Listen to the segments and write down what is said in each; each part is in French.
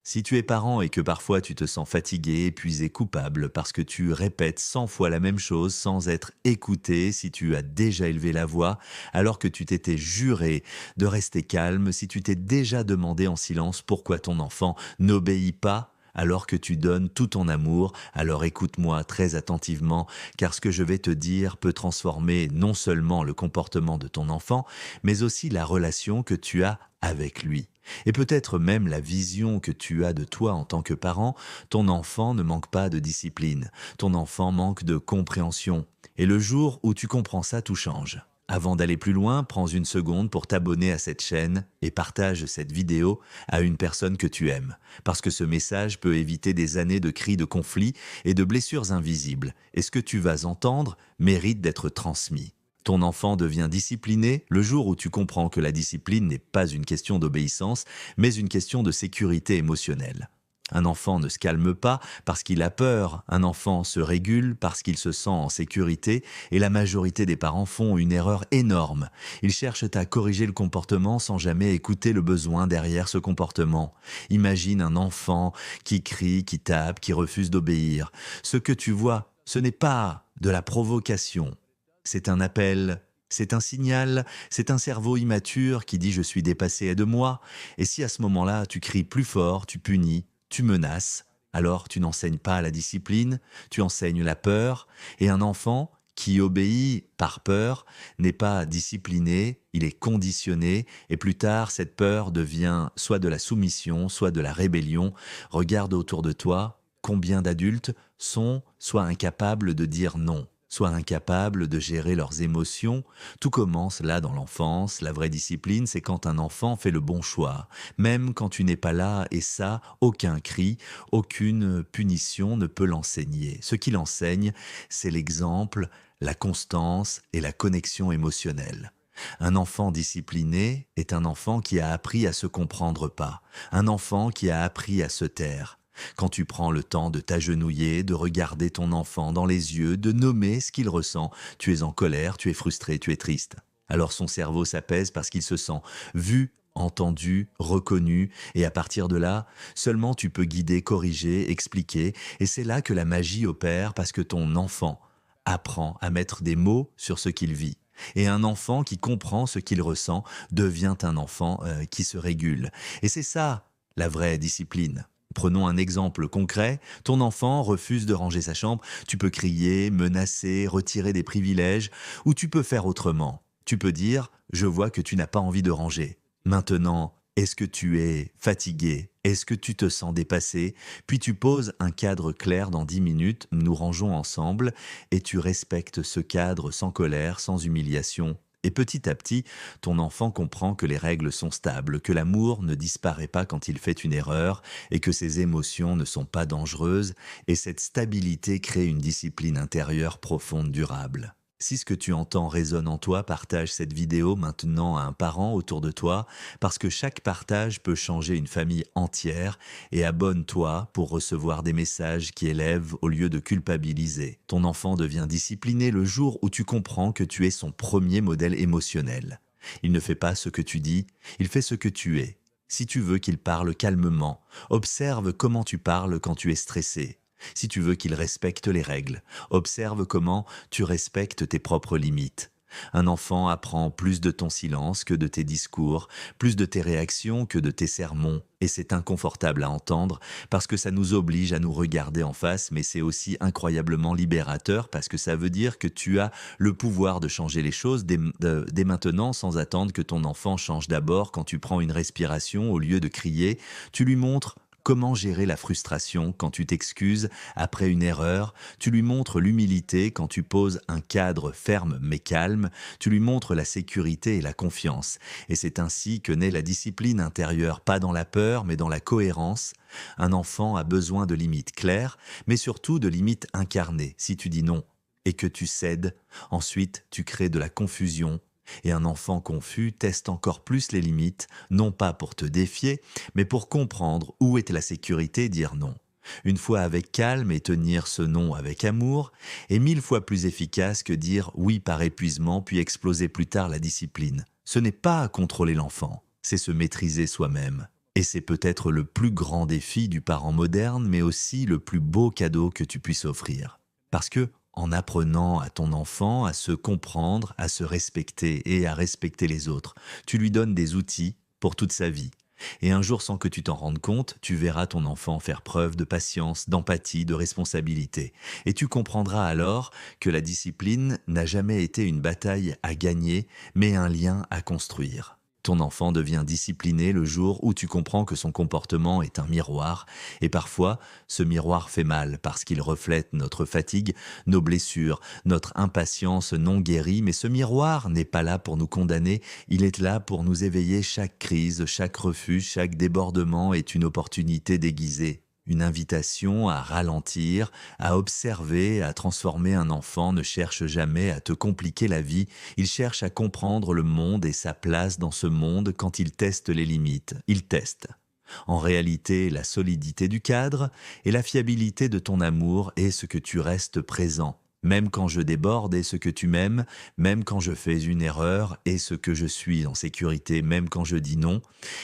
Si tu es parent et que parfois tu te sens fatigué, épuisé, coupable parce que tu répètes 100 fois la même chose sans être écouté, si tu as déjà élevé la voix alors que tu t'étais juré de rester calme, si tu t'es déjà demandé en silence pourquoi ton enfant n'obéit pas alors que tu donnes tout ton amour, alors écoute-moi très attentivement, car ce que je vais te dire peut transformer non seulement le comportement de ton enfant, mais aussi la relation que tu as avec lui. Et peut-être même la vision que tu as de toi en tant que parent, ton enfant ne manque pas de discipline, ton enfant manque de compréhension. Et le jour où tu comprends ça, tout change. Avant d'aller plus loin, prends une seconde pour t'abonner à cette chaîne et partage cette vidéo à une personne que tu aimes. Parce que ce message peut éviter des années de cris de conflit et de blessures invisibles. Et ce que tu vas entendre mérite d'être transmis. Ton enfant devient discipliné le jour où tu comprends que la discipline n'est pas une question d'obéissance, mais une question de sécurité émotionnelle. Un enfant ne se calme pas parce qu'il a peur, un enfant se régule parce qu'il se sent en sécurité et la majorité des parents font une erreur énorme. Ils cherchent à corriger le comportement sans jamais écouter le besoin derrière ce comportement. Imagine un enfant qui crie, qui tape, qui refuse d'obéir. Ce que tu vois, ce n'est pas de la provocation. C'est un appel, c'est un signal, c'est un cerveau immature qui dit je suis dépassé, aide-moi. Et si à ce moment-là tu cries plus fort, tu punis, tu menaces, alors tu n'enseignes pas la discipline, tu enseignes la peur. Et un enfant qui obéit par peur n'est pas discipliné, il est conditionné, et plus tard cette peur devient soit de la soumission, soit de la rébellion. Regarde autour de toi, combien d'adultes sont soit incapables de dire non, soit incapables de gérer leurs émotions. Tout commence là dans l'enfance. La vraie discipline, c'est quand un enfant fait le bon choix, même quand tu n'es pas là, et ça, aucun cri, aucune punition ne peut l'enseigner. Ce qui l'enseigne, c'est l'exemple, la constance et la connexion émotionnelle. Un enfant discipliné est un enfant qui a appris à se comprendre pas, un enfant qui a appris à se taire. Quand tu prends le temps de t'agenouiller, de regarder ton enfant dans les yeux, de nommer ce qu'il ressent, tu es en colère, tu es frustré, tu es triste. Alors son cerveau s'apaise parce qu'il se sent vu, entendu, reconnu, et à partir de là, seulement tu peux guider, corriger, expliquer, et c'est là que la magie opère parce que ton enfant apprend à mettre des mots sur ce qu'il vit. Et un enfant qui comprend ce qu'il ressent devient un enfant qui se régule. Et c'est ça, la vraie discipline. Prenons un exemple concret. Ton enfant refuse de ranger sa chambre. Tu peux crier, menacer, retirer des privilèges, ou tu peux faire autrement. Tu peux dire, je vois que tu n'as pas envie de ranger. Maintenant, est-ce que tu es fatigué? Est-ce que tu te sens dépassé? Puis tu poses un cadre clair dans 10 minutes, nous rangeons ensemble, et tu respectes ce cadre sans colère, sans humiliation. Et petit à petit, ton enfant comprend que les règles sont stables, que l'amour ne disparaît pas quand il fait une erreur, et que ses émotions ne sont pas dangereuses, et cette stabilité crée une discipline intérieure profonde, durable. Si ce que tu entends résonne en toi, partage cette vidéo maintenant à un parent autour de toi, parce que chaque partage peut changer une famille entière, et abonne-toi pour recevoir des messages qui élèvent au lieu de culpabiliser. Ton enfant devient discipliné le jour où tu comprends que tu es son premier modèle émotionnel. Il ne fait pas ce que tu dis, il fait ce que tu es. Si tu veux qu'il parle calmement, observe comment tu parles quand tu es stressé. Si tu veux qu'il respecte les règles, observe comment tu respectes tes propres limites. Un enfant apprend plus de ton silence que de tes discours, plus de tes réactions que de tes sermons. Et c'est inconfortable à entendre parce que ça nous oblige à nous regarder en face, mais c'est aussi incroyablement libérateur parce que ça veut dire que tu as le pouvoir de changer les choses dès maintenant sans attendre que ton enfant change d'abord. Quand tu prends une respiration au lieu de crier, tu lui montres comment gérer la frustration quand tu t'excuses après une erreur, tu lui montres l'humilité quand tu poses un cadre ferme mais calme, tu lui montres la sécurité et la confiance. Et c'est ainsi que naît la discipline intérieure, pas dans la peur mais dans la cohérence. Un enfant a besoin de limites claires, mais surtout de limites incarnées. Si tu dis non et que tu cèdes, ensuite tu crées de la confusion. Et un enfant confus teste encore plus les limites, non pas pour te défier, mais pour comprendre où est la sécurité et dire non. Une fois avec calme et tenir ce non avec amour est 1000 fois plus efficace que dire oui par épuisement puis exploser plus tard la discipline. Ce n'est pas contrôler l'enfant, c'est se maîtriser soi-même. Et c'est peut-être le plus grand défi du parent moderne, mais aussi le plus beau cadeau que tu puisses offrir. Parce que, en apprenant à ton enfant à se comprendre, à se respecter et à respecter les autres, tu lui donnes des outils pour toute sa vie. Et un jour, sans que tu t'en rendes compte, tu verras ton enfant faire preuve de patience, d'empathie, de responsabilité. Et tu comprendras alors que la discipline n'a jamais été une bataille à gagner, mais un lien à construire. Ton enfant devient discipliné le jour où tu comprends que son comportement est un miroir, et parfois, ce miroir fait mal parce qu'il reflète notre fatigue, nos blessures, notre impatience non guérie, mais ce miroir n'est pas là pour nous condamner, il est là pour nous éveiller. Chaque crise, chaque refus, chaque débordement est une opportunité déguisée. Une invitation à ralentir, à observer, à transformer. Un enfant ne cherche jamais à te compliquer la vie, il cherche à comprendre le monde et sa place dans ce monde. Quand il teste les limites, il teste. En réalité, la solidité du cadre et la fiabilité de ton amour est ce que tu restes présent. Même quand je déborde et ce que tu m'aimes, même quand je fais une erreur et ce que je suis en sécurité, même quand je dis non.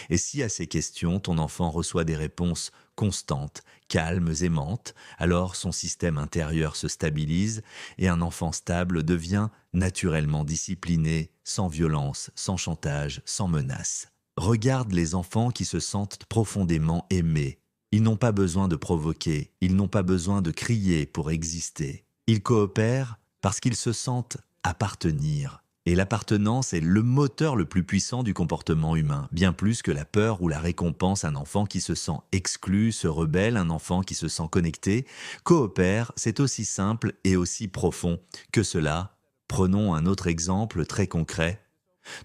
Et si à ces questions, ton enfant reçoit des réponses constantes, calmes, aimantes, alors son système intérieur se stabilise et un enfant stable devient naturellement discipliné, sans violence, sans chantage, sans menace. Regarde les enfants qui se sentent profondément aimés. Ils n'ont pas besoin de provoquer, ils n'ont pas besoin de crier pour exister. Ils coopèrent parce qu'ils se sentent appartenir. Et l'appartenance est le moteur le plus puissant du comportement humain, bien plus que la peur ou la récompense. Un enfant qui se sent exclu, se rebelle, un enfant qui se sent connecté, coopère, c'est aussi simple et aussi profond que cela. Prenons un autre exemple très concret.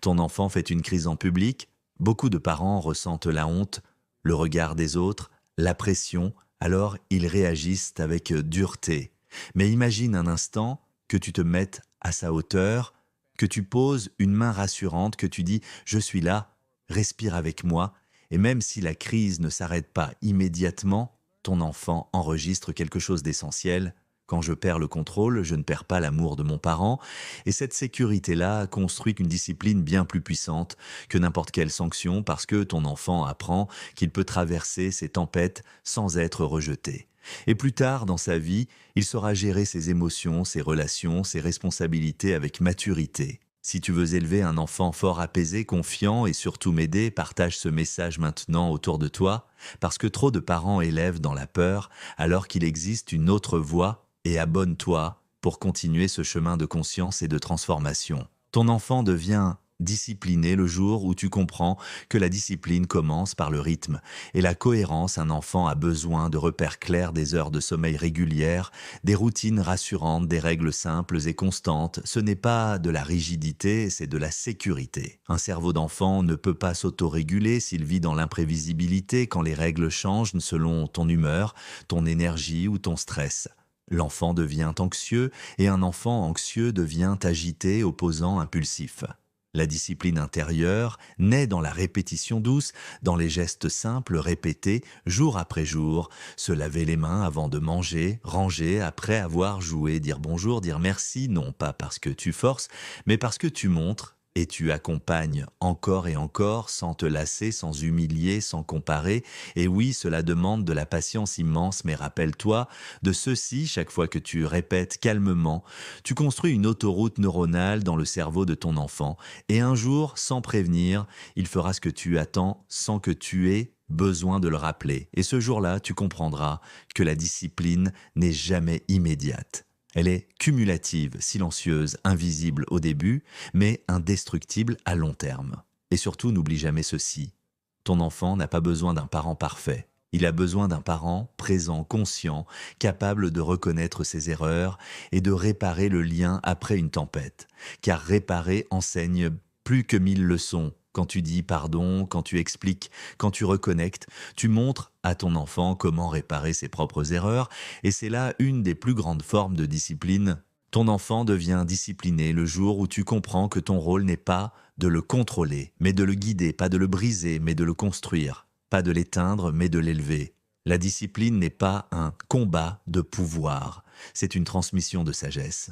Ton enfant fait une crise en public, beaucoup de parents ressentent la honte, le regard des autres, la pression, alors ils réagissent avec dureté. Mais imagine un instant que tu te mettes à sa hauteur, que tu poses une main rassurante, que tu dis ⁇ Je suis là, respire avec moi ⁇ et même si la crise ne s'arrête pas immédiatement, ton enfant enregistre quelque chose d'essentiel. Quand je perds le contrôle, je ne perds pas l'amour de mon parent, et cette sécurité-là construit une discipline bien plus puissante que n'importe quelle sanction parce que ton enfant apprend qu'il peut traverser ces tempêtes sans être rejeté. Et plus tard dans sa vie, il saura gérer ses émotions, ses relations, ses responsabilités avec maturité. Si tu veux élever un enfant fort, apaisé, confiant et surtout m'aider, partage ce message maintenant autour de toi, parce que trop de parents élèvent dans la peur alors qu'il existe une autre voie, et abonne-toi pour continuer ce chemin de conscience et de transformation. Ton enfant devient discipliné le jour où tu comprends que la discipline commence par le rythme et la cohérence. Un enfant a besoin de repères clairs, des heures de sommeil régulières, des routines rassurantes, des règles simples et constantes. Ce n'est pas de la rigidité, c'est de la sécurité. Un cerveau d'enfant ne peut pas s'autoréguler s'il vit dans l'imprévisibilité, quand les règles changent selon ton humeur, ton énergie ou ton stress. L'enfant devient anxieux et un enfant anxieux devient agité, opposant, impulsif. La discipline intérieure naît dans la répétition douce, dans les gestes simples répétés jour après jour, se laver les mains avant de manger, ranger après avoir joué, dire bonjour, dire merci, non pas parce que tu forces, mais parce que tu montres et tu accompagnes encore et encore, sans te lasser, sans humilier, sans comparer. Et oui, cela demande de la patience immense, mais rappelle-toi de ceci chaque fois que tu répètes calmement. Tu construis une autoroute neuronale dans le cerveau de ton enfant, et un jour, sans prévenir, il fera ce que tu attends sans que tu aies besoin de le rappeler. Et ce jour-là, tu comprendras que la discipline n'est jamais immédiate. Elle est cumulative, silencieuse, invisible au début, mais indestructible à long terme. Et surtout, n'oublie jamais ceci. Ton enfant n'a pas besoin d'un parent parfait. Il a besoin d'un parent présent, conscient, capable de reconnaître ses erreurs et de réparer le lien après une tempête. Car réparer enseigne plus que 1000 leçons. Quand tu dis pardon, quand tu expliques, quand tu reconnectes, tu montres à ton enfant comment réparer ses propres erreurs, et c'est là une des plus grandes formes de discipline. Ton enfant devient discipliné le jour où tu comprends que ton rôle n'est pas de le contrôler, mais de le guider, pas de le briser, mais de le construire, pas de l'éteindre, mais de l'élever. La discipline n'est pas un combat de pouvoir, c'est une transmission de sagesse.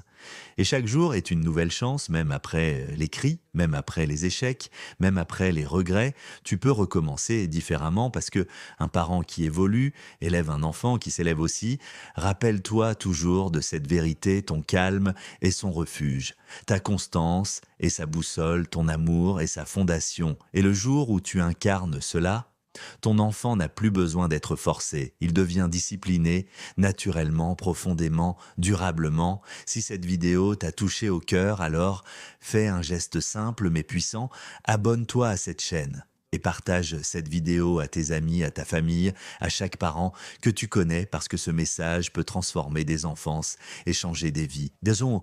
Et chaque jour est une nouvelle chance, même après les cris, même après les échecs, même après les regrets, tu peux recommencer différemment parce que un parent qui évolue élève un enfant qui s'élève aussi. Rappelle-toi toujours de cette vérité, ton calme est son refuge, ta constance est sa boussole, ton amour est sa fondation. Et le jour où tu incarnes cela, ton enfant n'a plus besoin d'être forcé, il devient discipliné, naturellement, profondément, durablement. Si cette vidéo t'a touché au cœur, alors fais un geste simple mais puissant, abonne-toi à cette chaîne et partage cette vidéo à tes amis, à ta famille, à chaque parent que tu connais parce que ce message peut transformer des enfances et changer des vies. Disons,